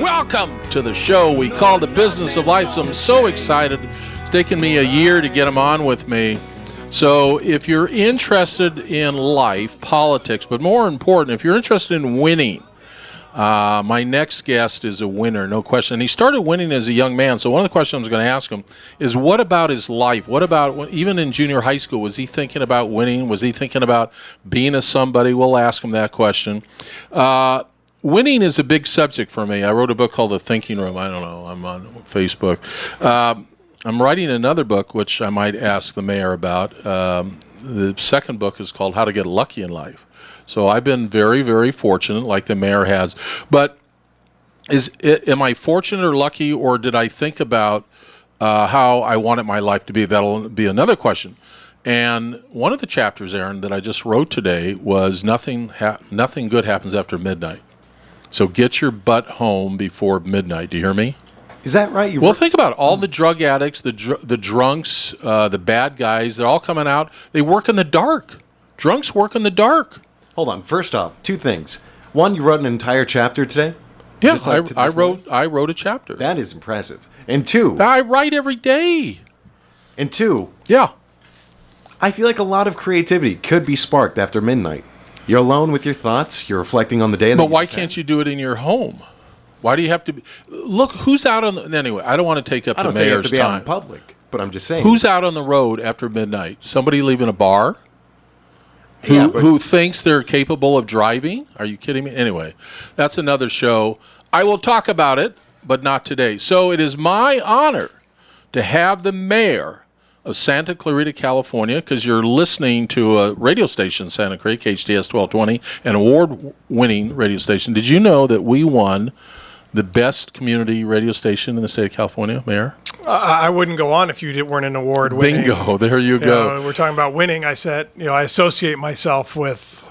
Welcome to the show we call The Business of Life. So I'm so excited. It's taken me a year to get them on with me. So if you're interested in life, politics, but more important, if you're interested in winning, my next guest is a winner, no question. And he started winning as a young man. So one of the questions I was going to ask him is, what about his life? What about, even in junior high school, was he thinking about winning? Was he thinking about being a somebody? We'll ask him that question. Winning is a big subject for me. I wrote a book called The Thinking Room. I don't know. I'm on Facebook. I'm writing another book, which I might ask the mayor about. The second book is called How to Get Lucky in Life. So I've been very, very fortunate, like the mayor has. But am I fortunate or lucky, or did I think about how I wanted my life to be? That'll be another question. And one of the chapters, Aaron, that I just wrote today was nothing good happens after midnight. So get your butt home before midnight. Do you hear me? Is that right? Well, think about it. All the drug addicts, the drunks, the bad guys, they're all coming out. They work in the dark. Drunks work in the dark. Hold on. First off, two things. One, you wrote an entire chapter today? Yes, I wrote a chapter. That is impressive. And two. I write every day. And two. Yeah. I feel like a lot of creativity could be sparked after midnight. You're alone with your thoughts. You're reflecting on the day. But why can't you do it in your home? Why do you have to be? Look, who's out on the... Anyway, I don't want to take up the mayor's time. Out in public, but I'm just saying. Who's out on the road after midnight? Somebody leaving a bar? Who thinks they're capable of driving? Are you kidding me? Anyway, that's another show. I will talk about it, but not today. So it is my honor to have the mayor of Santa Clarita, California, because you're listening to a radio station, Santa Clarita, KHTS 1220, an award-winning radio station. Did you know that we won the best community radio station in the state of California, Mayor? I wouldn't go on if you weren't an award winning. Bingo! There you go. We're talking about winning. I said, I associate myself with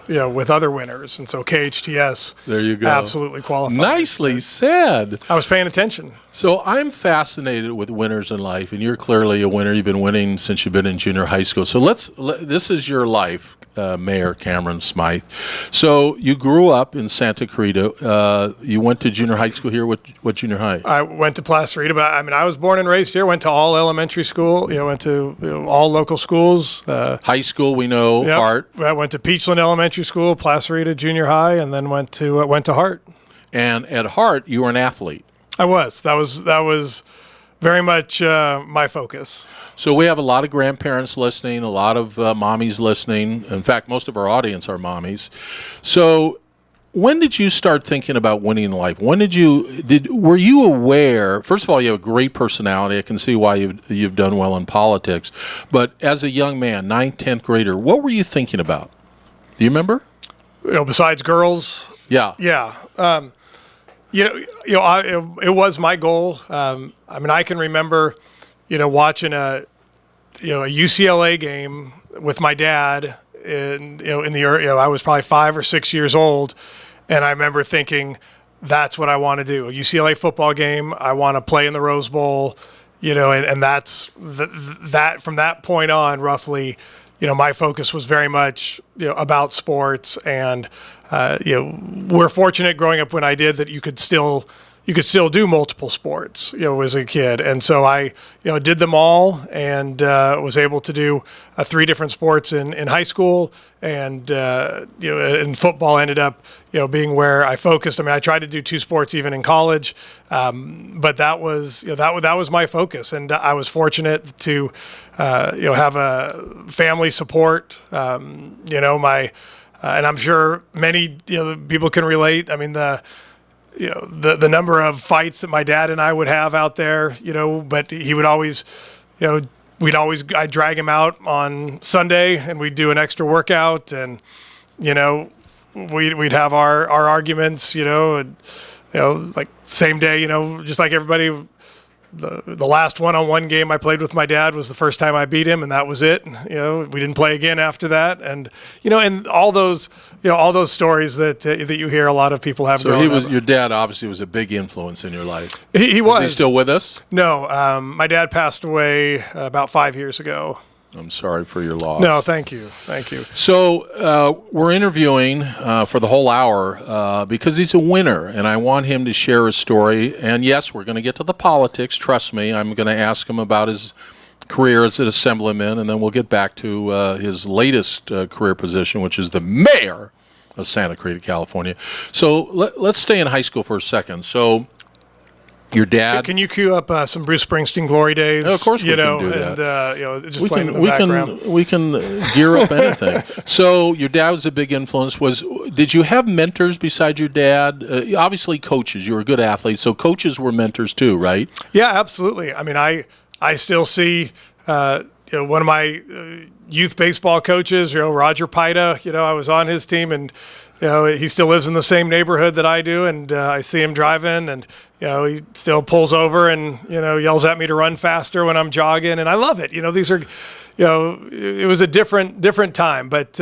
other winners, and so KHTS. There you go. Absolutely qualified. Nicely said. I was paying attention. So I'm fascinated with winners in life, and you're clearly a winner. You've been winning since you've been in junior high school. So this is your life, Mayor Cameron Smyth. So you grew up in Santa Clarita. You went to junior high school here. What junior high? I went to Plaza Rita, but I was born and raised here. Went to all elementary school. Went to all local schools. High school, we know. Yep. Hart. I went to Peachland Elementary School, Plaza Rita Junior High, and then went to Hart. And at Hart, you were an athlete. I was. That was very much my focus. So we have a lot of grandparents listening, a lot of mommies listening. In fact, most of our audience are mommies. So when did you start thinking about winning in life? Were you aware? First of all, you have a great personality. I can see why you've done well in politics. But as a young man, 9th, 10th grader, what were you thinking about? Do you remember? Besides girls? Yeah. Yeah. It was my goal. I can remember, watching a UCLA game with my dad I was probably 5 or 6 years old, and I remember thinking, that's what I want to do. A UCLA football game. I want to play in the Rose Bowl, and that's that from that point on, roughly, my focus was very much, about sports, and, we're fortunate growing up when I did that you could still do multiple sports, as a kid. And so I, did them all, and was able to do 3 different sports in high school, and, and football ended up, being where I focused. I tried to do 2 sports even in college, but that was, that was my focus. And I was fortunate to, have a family support, and I'm sure many, people can relate. The number of fights that my dad and I would have out there, but he would always, I'd drag him out on Sunday, and we'd do an extra workout, and, we'd have our arguments, like same day, just like everybody. The last one-on-one game I played with my dad was the first time I beat him, and that was it. We didn't play again after that, and and all those stories that you hear a lot of people have. So your dad obviously was a big influence in your life. He was. Is he still with us? No, my dad passed away about 5 years ago. I'm sorry for your loss. No, thank you. Thank you. So we're interviewing for the whole hour because he's a winner, and I want him to share his story. And yes, we're going to get to the politics. Trust me, I'm going to ask him about his career as an assemblyman, and then we'll get back to his latest career position, which is the mayor of Santa Clarita, California. So let's stay in high school for a second. So your dad. Can you cue up some Bruce Springsteen "Glory Days"? Of course, we can do that. And just playing in the background. We can gear up anything. So your dad was a big influence. Did you have mentors besides your dad? Obviously, coaches. You were a good athlete, so coaches were mentors too, right? Yeah, absolutely. I mean, I still see one of my youth baseball coaches, Roger Pida. I was on his team, and he still lives in the same neighborhood that I do, and I see him driving, and he still pulls over and yells at me to run faster when I'm jogging, and I love it. These are, it was a different time, but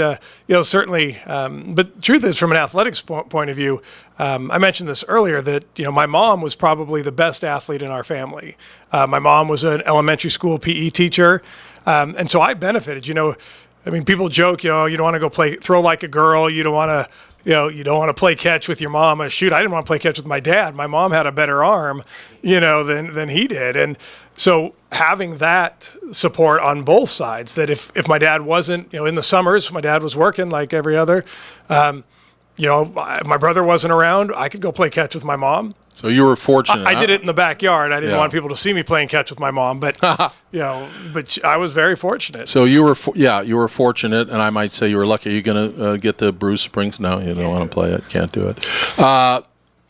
certainly. But the truth is, from an athletics point of view, I mentioned this earlier that my mom was probably the best athlete in our family. My mom was an elementary school PE teacher, and so I benefited. I mean, people joke, you don't want to go throw like a girl. You don't want to. You don't want to play catch with your mom. Shoot, I didn't want to play catch with my dad. My mom had a better arm, than he did. And so having that support on both sides, that if my dad wasn't, in the summers, my dad was working like every other, my brother wasn't around, I could go play catch with my mom. So you were fortunate. I did it in the backyard. I didn't want people to see me playing catch with my mom, but but I was very fortunate. So you were fortunate, and I might say you were lucky. Are you going to get the Bruce Springs? No, you don't want to play it. Can't do it.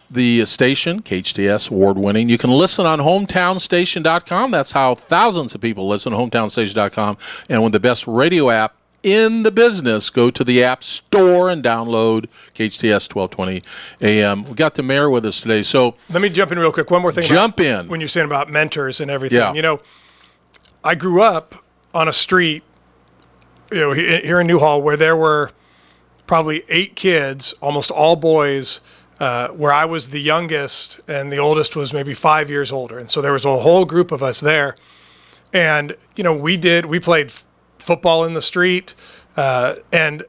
The station, KHTS, award-winning. You can listen on hometownstation.com. That's how thousands of people listen, hometownstation.com. And with the best radio app in the business, go to the App Store and download KHTS 1220 AM. We got the mayor with us today. So let me jump in real quick. One more thing. Jump in. When you're saying about mentors and everything. Yeah. I grew up on a street, here in Newhall, where there were probably 8 kids, almost all boys, where I was the youngest and the oldest was maybe 5 years older. And so there was a whole group of us there. And, we played football in the street, and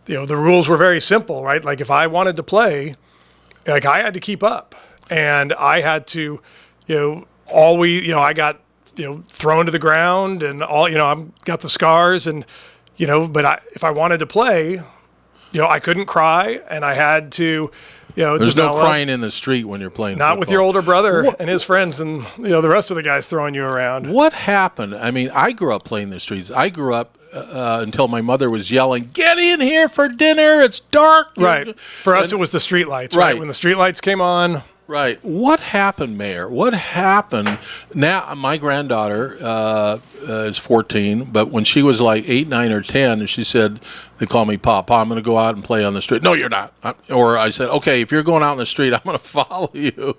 the rules were very simple, right? Like if I wanted to play, I had to keep up, and I had to, always, I got thrown to the ground, and I've got the scars, and but if I wanted to play, I couldn't cry, and I had to. There's no crying in the street when you're playing Not football. with your older brother and his friends and the rest of the guys throwing you around. What happened? I mean, I grew up playing the streets. I grew up until my mother was yelling, "Get in here for dinner! It's dark." Right. For us, it was the street lights. Right. When the street lights came on. Right. What happened, Mayor? What happened? Now, my granddaughter is 14, but when she was like 8, 9, or 10, she said, they call me Papa, I'm going to go out and play on the street. No, you're not. Or I said, okay, if you're going out in the street, I'm going to follow you.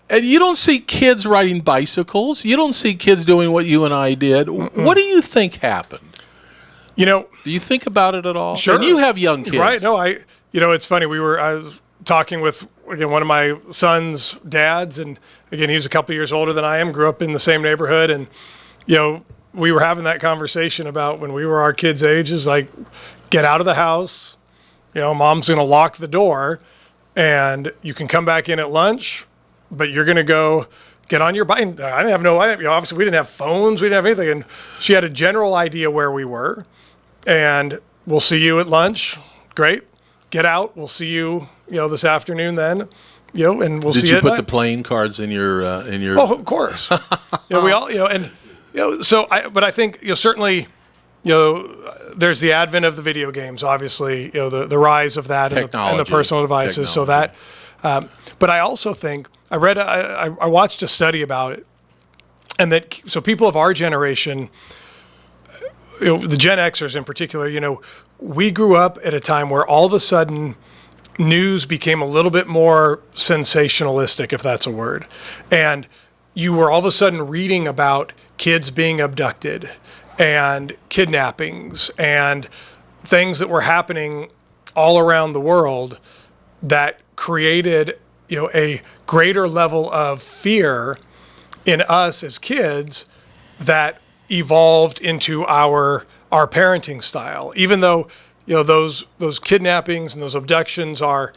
And you don't see kids riding bicycles. You don't see kids doing what you and I did. Mm-mm. What do you think happened? Do you think about it at all? Sure. And you have young kids. Right. No, it's funny. I was talking with, one of my son's dads, and again, he was a couple years older than I am, grew up in the same neighborhood, and we were having that conversation about when we were our kids' ages, like, get out of the house, mom's going to lock the door, and you can come back in at lunch, but you're going to go get on your bike. I didn't have obviously we didn't have phones, we didn't have anything, and she had a general idea where we were, and we'll see you at lunch. Great. Get out. We'll see you, this afternoon then, and we'll see you. Did you at put night. The playing cards in your? Oh, of course. We all, so but I think, certainly, there's the advent of the video games, obviously, the rise of that and the personal devices. So that, but I also think I watched a study about it, and so people of our generation, the Gen Xers in particular, we grew up at a time where all of a sudden news became a little bit more sensationalistic, if that's a word. And you were all of a sudden reading about kids being abducted and kidnappings and things that were happening all around the world that created, a greater level of fear in us as kids that evolved into our parenting style. Even though those kidnappings and those abductions are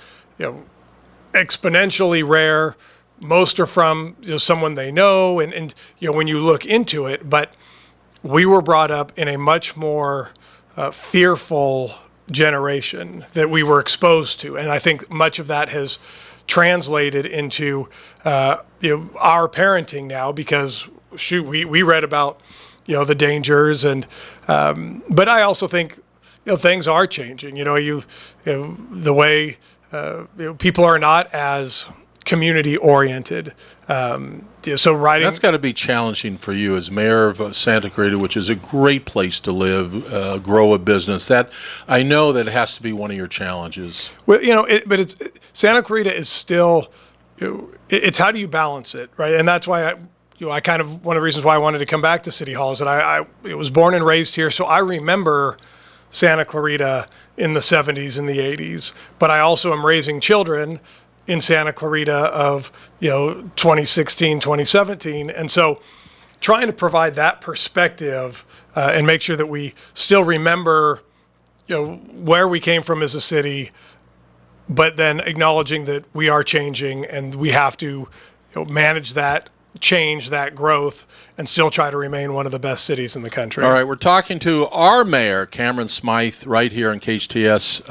exponentially rare, most are from someone they know, and when you look into it, but we were brought up in a much more fearful generation that we were exposed to, and I think much of that has translated into our parenting now, because we read about the dangers, and but I also think things are changing. The way people are not as community oriented. So writing, that's got to be challenging for you as mayor of Santa Clarita, which is a great place to live, grow a business. That I know that has to be one of your challenges. Well, but Santa Clarita is still. It's how do you balance it, right? And that's why I kind of, one of the reasons why I wanted to come back to City Hall is that I was born and raised here, so I remember Santa Clarita in the 70s and the 80s. But I also am raising children in Santa Clarita of 2016, 2017, and so trying to provide that perspective and make sure that we still remember where we came from as a city, but then acknowledging that we are changing and we have to manage that change, that growth, and still try to remain one of the best cities in the country. All right, we're talking to our mayor, Cameron Smyth, right here on KHTS,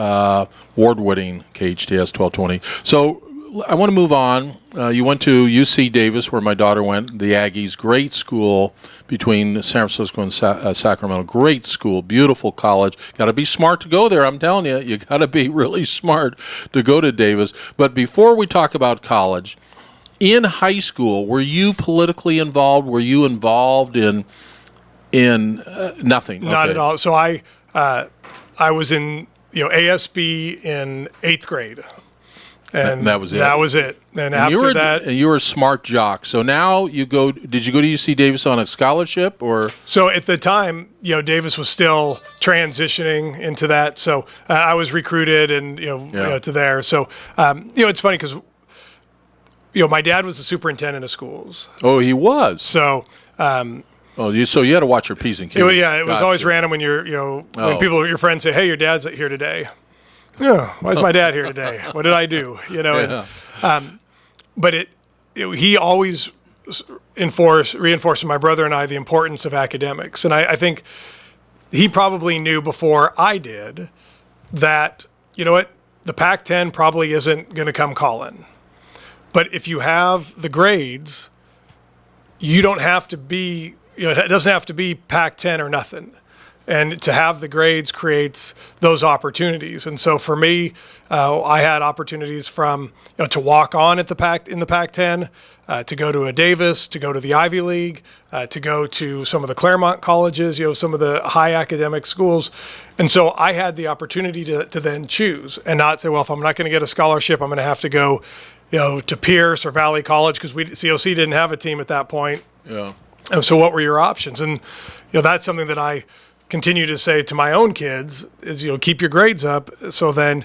award-winning KHTS 1220. So I want to move on. You went to UC Davis, where my daughter went, the Aggies. Great school between San Francisco and Sacramento. Great school, beautiful college. Got to be smart to go there, I'm telling you. You got to be really smart to go to Davis. But before we talk about college, in high school, were you politically involved? Were you involved in nothing? Not at all. So I was in ASB in 8th grade. And that was it. That was it. And after that, you were a smart jock. So now you go. Did you go to UC Davis on a scholarship, or? So at the time, Davis was still transitioning into that. So I was recruited, and to there. So it's funny because my dad was the superintendent of schools. Oh, he was. So. So you had to watch your P's and Q's. It was always random when when your friends say, "Hey, your dad's here today." Yeah, why is my dad here today? What did I do? Yeah. But he always reinforced in my brother and I the importance of academics, and I think he probably knew before I did that the Pac-10 probably isn't going to come calling, but if you have the grades, you don't have to be. It doesn't have to be Pac-10 or nothing. And to have the grades creates those opportunities. And so for me, I had opportunities from to walk on in the Pac-10, to go to a Davis, to go to the Ivy League, to go to some of the Claremont colleges, some of the high academic schools. And so I had the opportunity to then choose and not say, well, if I'm not going to get a scholarship, I'm going to have to go to Pierce or Valley College, because COC didn't have a team at that point. Yeah. And so what were your options? And that's something that I continue to say to my own kids is, keep your grades up. So then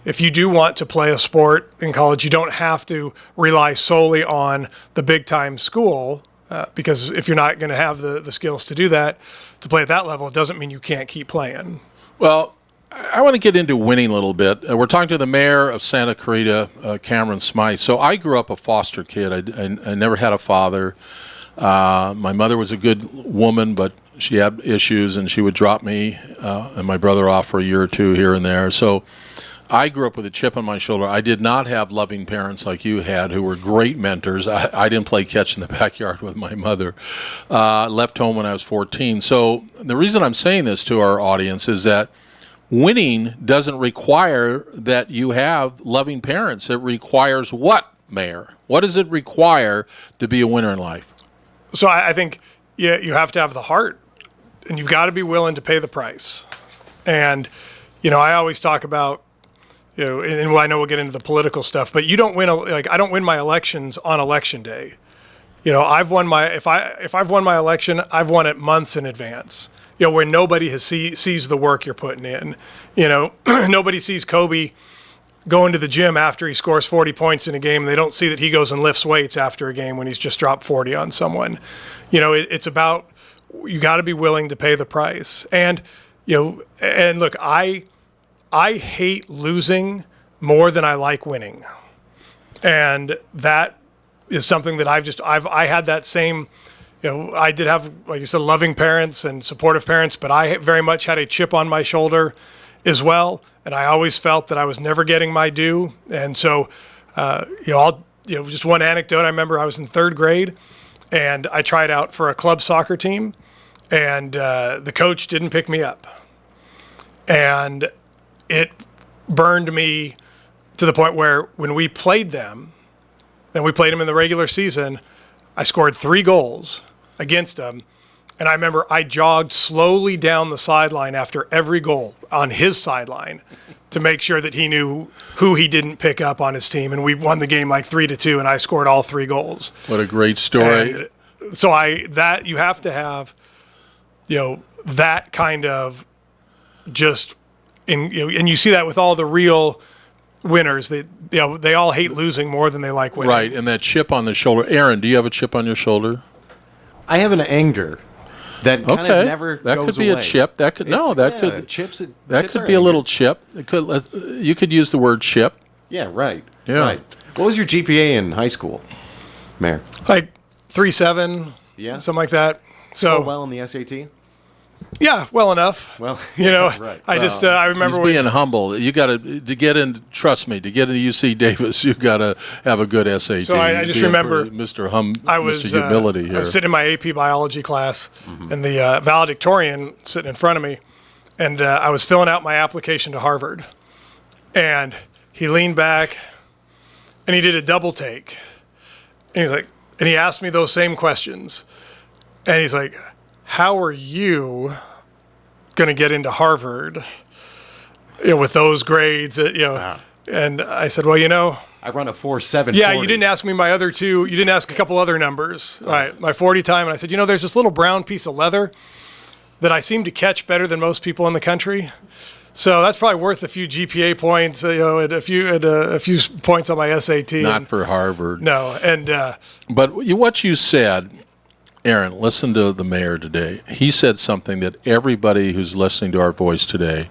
if you do want to play a sport in college, you don't have to rely solely on the big time school, because if you're not going to have the skills to do that, to play at that level, it doesn't mean you can't keep playing. Well, I want to get into winning a little bit. We're talking to the mayor of Santa Clarita, Cameron Smyth. So I grew up a foster kid. I never had a father. My mother was a good woman, but she had issues, and she would drop me and my brother off for a year or two here and there. So I grew up with a chip on my shoulder. I did not have loving parents like you had, who were great mentors. I didn't play catch in the backyard with my mother. Left home when I was 14. So the reason I'm saying this to our audience is that winning doesn't require that you have loving parents. It requires what, Mayor? What does it require to be a winner in life? So I think you have to have the heart, and you've got to be willing to pay the price. And, I always talk about, and I know we'll get into the political stuff, but you don't win, I don't win my elections on election day. I've won if I've won my election, I've won it months in advance, where nobody sees the work you're putting in. Nobody sees Kobe going to the gym after he scores 40 points in a game, and they don't see that he goes and lifts weights after a game when he's just dropped 40 on someone. It's about you got to be willing to pay the price. And and look, I hate losing more than I like winning, and that is something that I had that same. I did have, like you said, loving parents and supportive parents, but I very much had a chip on my shoulder as well, and I always felt that I was never getting my due. And so, just one anecdote. I remember I was in third grade, and I tried out for a club soccer team, and the coach didn't pick me up, and it burned me to the point where when we played them, and we played them in the regular season, I scored 3 goals against them. And I remember I jogged slowly down the sideline after every goal on his sideline to make sure that he knew who he didn't pick up on his team. And we won the game like 3-2, and I scored all 3 goals. What a great story. And so you have to have, that kind of just, and you see that with all the real winners. They all hate losing more than they like winning. Right, and that chip on the shoulder. Aaron, do you have a chip on your shoulder? I have an anger that kind of never that goes could be away. a chip. That could chips. that chips could are be a anger. little chip. It could you could use the word chip. Yeah, right. Yeah. Right. What was your GPA in high school, Mayor? Like 3.7, Yeah. something like that. So Scored well in the SAT. yeah, well enough. Well, right. I remember He's being humble. You got to get in. Trust me, to get into UC Davis, you got to have a good SAT. So I He's just being remember Mr. Mr. Humility I here. was sitting in my AP biology class, and the valedictorian sitting in front of me, and I was filling out my application to Harvard, and he leaned back, and he did a double take, and he asked me those same questions, and he's like, "How are you going to get into Harvard, with those grades?" Wow. And I said, "Well, I run a 4.7. yeah, you didn't ask me my other two. You didn't ask a couple other numbers. Right, my 40 time." And I said, "There's this little brown piece of leather that I seem to catch better than most people in the country. So that's probably worth a few GPA points, and a few points on my SAT." Not for Harvard. No, and But what you said, Aaron, listen to the mayor today. He said something that everybody who's listening to our voice today,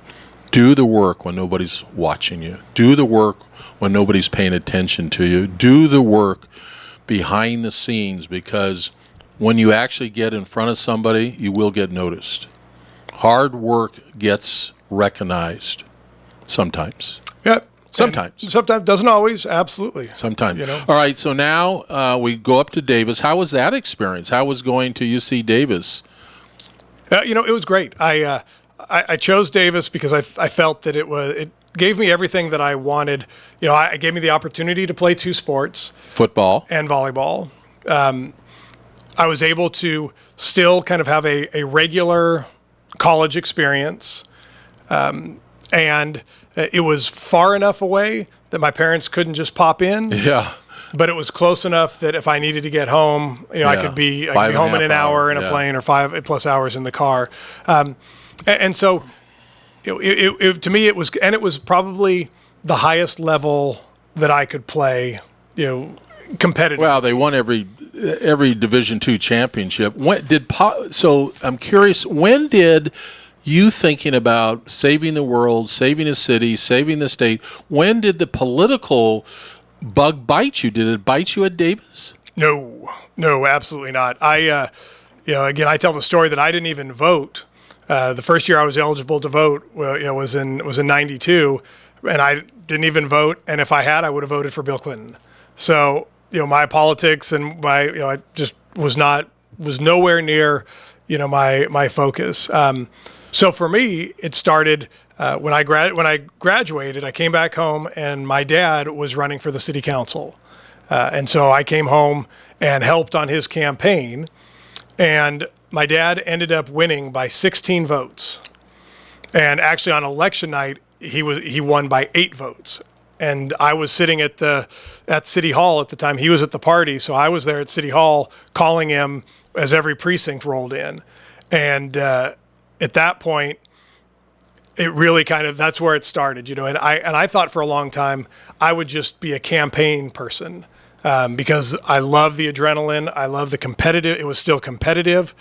do the work when nobody's watching you. Do the work when nobody's paying attention to you. Do the work behind the scenes, because when you actually get in front of somebody, you will get noticed. Hard work gets recognized sometimes. yeah, Sometimes. sometimes doesn't always. Absolutely. Sometimes. All right, so now we go up to Davis. How was that experience? How was going to UC Davis? It was great. I chose Davis because I felt that it gave me everything that I wanted. It gave me the opportunity to play 2 sports, Football. and volleyball. I was able to still kind of have a regular college experience, and it was far enough away that my parents couldn't just pop in. Yeah. But it was close enough that if I needed to get home, I could be home in an hour in a plane, or 5+ hours in the car. And so, to me, it was probably the highest level that I could play, competitive. Well, they won every Division II championship. So I'm curious, when did you thinking about saving the world, saving a city, saving the state, when did the political bug bite you? Did it bite you at Davis? No, absolutely not. Again, I tell the story that I didn't even vote. The first year I was eligible to vote was in '92, and I didn't even vote. And if I had, I would have voted for Bill Clinton. So my politics and I just was nowhere near my focus. So for me, it started when I graduated. I came back home, and my dad was running for the city council, and so I came home and helped on his campaign. And my dad ended up winning by 16 votes. And actually, on election night, he won by 8 votes. And I was sitting at City Hall at the time. He was at the party, so I was there at City Hall calling him as every precinct rolled in. And at that point, it really that's where it started, And I thought for a long time I would just be a campaign person. because I love the adrenaline. I love the competitive. It was still competitive.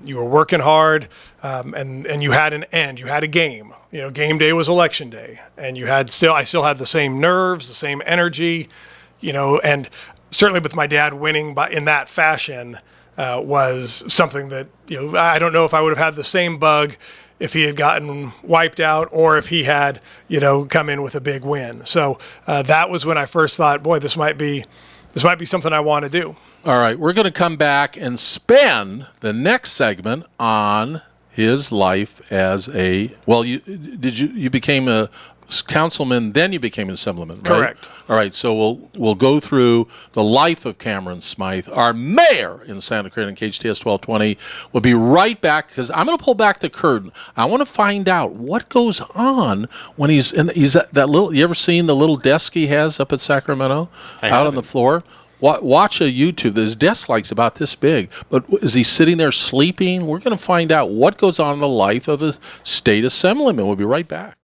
You were working hard, and you had an end. You had a game. Game day was election day, and I still had the same nerves, the same energy, and certainly with my dad winning in that fashion was something that I don't know if I would have had the same bug if he had gotten wiped out or if he had, come in with a big win. So that was when I first thought, boy, this might be something I want to do. All right, we're going to come back and spend the next segment on his life as you became a councilman, then you became an assemblyman, right? Correct. All right, so we'll go through the life of Cameron Smyth, our mayor in Santa Clarita and KHTS 1220. We'll be right back because I'm going to pull back the curtain. I want to find out what goes on when he's at that little. You ever seen the little desk he has up at Sacramento, out on the floor? Watch a YouTube. His desk like's about this big, but is he sitting there sleeping? We're going to find out what goes on in the life of a state assemblyman. We'll be right back.